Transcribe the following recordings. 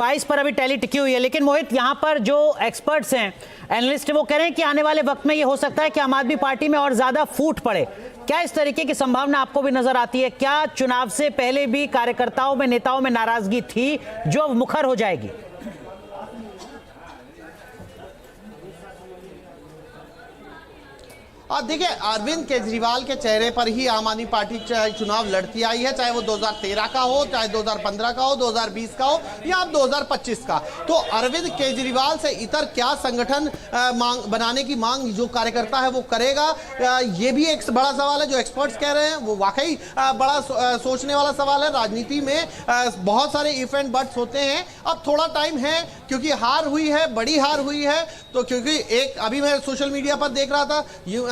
22 पर अभी टैली टिकी हुई है, लेकिन मोहित यहाँ पर जो एक्सपर्ट्स हैं, एनालिस्ट हैं, वो कह रहे हैं कि आने वाले वक्त में ये हो सकता है कि आम आदमी पार्टी में और ज्यादा फूट पड़े। क्या इस तरीके की संभावना आपको भी नजर आती है? क्या चुनाव से पहले भी कार्यकर्ताओं में, नेताओं में नाराजगी थी जो अब मुखर हो जाएगी? देखिए, अरविंद केजरीवाल के चेहरे पर ही आम आदमी पार्टी चुनाव लड़ती आई है, चाहे वो 2013 का हो, चाहे 2015 का हो, 2020 का हो या अब 2025 का। तो अरविंद केजरीवाल से इतर क्या संगठन बनाने की मांग जो कार्यकर्ता है वो करेगा, ये भी एक बड़ा सवाल है। जो एक्सपर्ट्स कह रहे हैं वो वाकई बड़ा सोचने वाला सवाल है। राजनीति में बहुत सारे इफ एंड बट्स होते हैं। अब थोड़ा टाइम है, क्योंकि हार हुई है, बड़ी हार हुई है। तो क्योंकि एक अभी मैं सोशल मीडिया पर देख रहा था,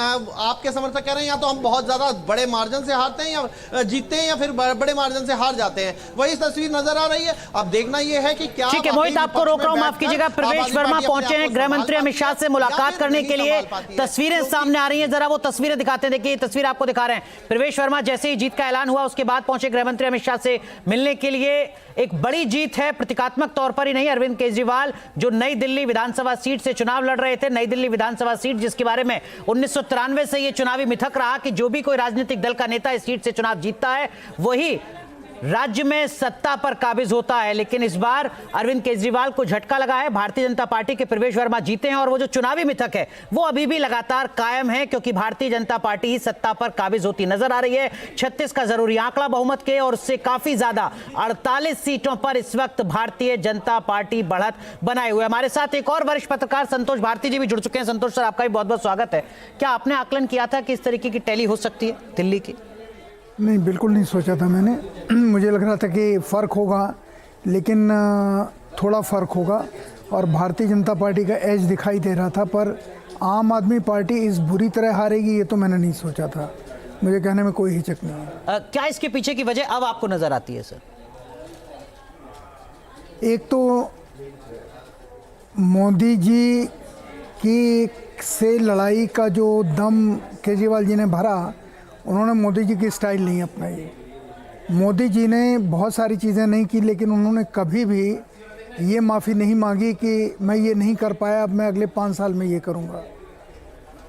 आपके समर्थक कह रहे हैं या तो हम बहुत ज्यादा बड़े मार्जिन से हारते हैं या जीतते हैं, या फिर बड़े मार्जिन से हार जाते हैं। वही तस्वीर नजर आ रही है। अब देखना यह है कि क्या। ठीक है मोहित, आपको रोक रहा हूं, माफ कीजिएगा। प्रवेश वर्मा पहुंचे हैं गृह मंत्री अमित शाह से मुलाकात करने के लिए। तस्वीरें सामने आ रही हैं, जरा वो तस्वीरें दिखाते हैं। देखिए, तस्वीर आपको दिखा रहे हैं। प्रवेश वर्मा जैसे ही जीत का ऐलान हुआ उसके बाद पहुंचे गृह मंत्री अमित शाह से मिलने के लिए। एक बड़ी जीत है, प्रतीकात्मक तौर पर ही नहीं। अरविंद केजरीवाल जो नई दिल्ली विधानसभा सीट से चुनाव लड़ रहे थे, नई दिल्ली विधानसभा सीट जिसके बारे में 1993 से ये चुनावी मिथक रहा कि जो भी कोई राजनीतिक दल का नेता इस सीट से चुनाव जीतता है वही राज्य में सत्ता पर काबिज होता है। लेकिन इस बार अरविंद केजरीवाल को झटका लगा है। भारतीय जनता पार्टी के प्रवेश वर्मा जीते हैं और वो जो चुनावी मिथक है वो अभी भी लगातार कायम है, क्योंकि भारतीय जनता पार्टी ही सत्ता पर काबिज होती नजर आ रही है। 36 का जरूरी आंकड़ा बहुमत के, और उससे काफी ज्यादा 48 सीटों पर इस वक्त भारतीय जनता पार्टी बढ़त बनाए हुए। हमारे साथ एक और वरिष्ठ पत्रकार संतोष भारती जी भी जुड़ चुके हैं। संतोष सर, आपका भी बहुत बहुत स्वागत है। क्या आपने आकलन किया था कि इस तरीके की टैली हो सकती है दिल्ली की? नहीं, बिल्कुल नहीं सोचा था मैंने। मुझे लग रहा था कि फ़र्क होगा, लेकिन थोड़ा फ़र्क होगा और भारतीय जनता पार्टी का एज दिखाई दे रहा था। पर आम आदमी पार्टी इस बुरी तरह हारेगी ये तो मैंने नहीं सोचा था। मुझे कहने में कोई हिचक नहीं है। क्या इसके पीछे की वजह अब आपको नजर आती है सर? एक तो मोदी जी की से लड़ाई का जो दम केजरीवाल जी ने भरा, उन्होंने मोदी जी की स्टाइल नहीं अपनाई। मोदी जी ने बहुत सारी चीज़ें नहीं की, लेकिन उन्होंने कभी भी ये माफ़ी नहीं मांगी कि मैं ये नहीं कर पाया, अब मैं अगले 5 साल में ये करूँगा।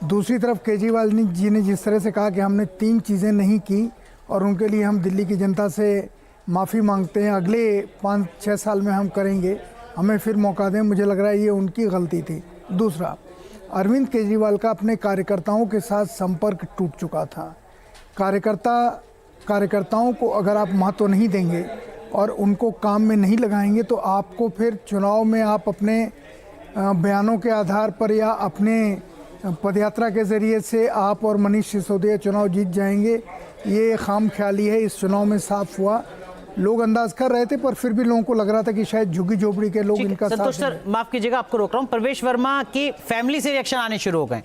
दूसरी तरफ केजरीवाल जी ने जिस तरह से कहा कि हमने 3 चीज़ें नहीं की और उनके लिए हम दिल्ली की जनता से माफ़ी मांगते हैं, अगले 5-6 साल में हम करेंगे, हमें फिर मौका दें, मुझे लग रहा है ये उनकी गलती थी। दूसरा, अरविंद केजरीवाल का अपने कार्यकर्ताओं के साथ संपर्क टूट चुका था। कार्यकर्ताओं को अगर आप महत्व नहीं देंगे और उनको काम में नहीं लगाएंगे तो आपको फिर चुनाव में आप अपने बयानों के आधार पर या अपने पदयात्रा के ज़रिए से आप और मनीष सिसोदिया चुनाव जीत जाएंगे, ये खाम ख्याली है। इस चुनाव में साफ हुआ, लोग अंदाज कर रहे थे, पर फिर भी लोगों को लग रहा था कि शायद झुग्गी झोपड़ी के लोग इनका साथ। संतोष सर, माफ कीजिएगा, आपको रोक रहा हूं। प्रवेश वर्मा की फैमिली से रिएक्शन आने शुरू हो गए।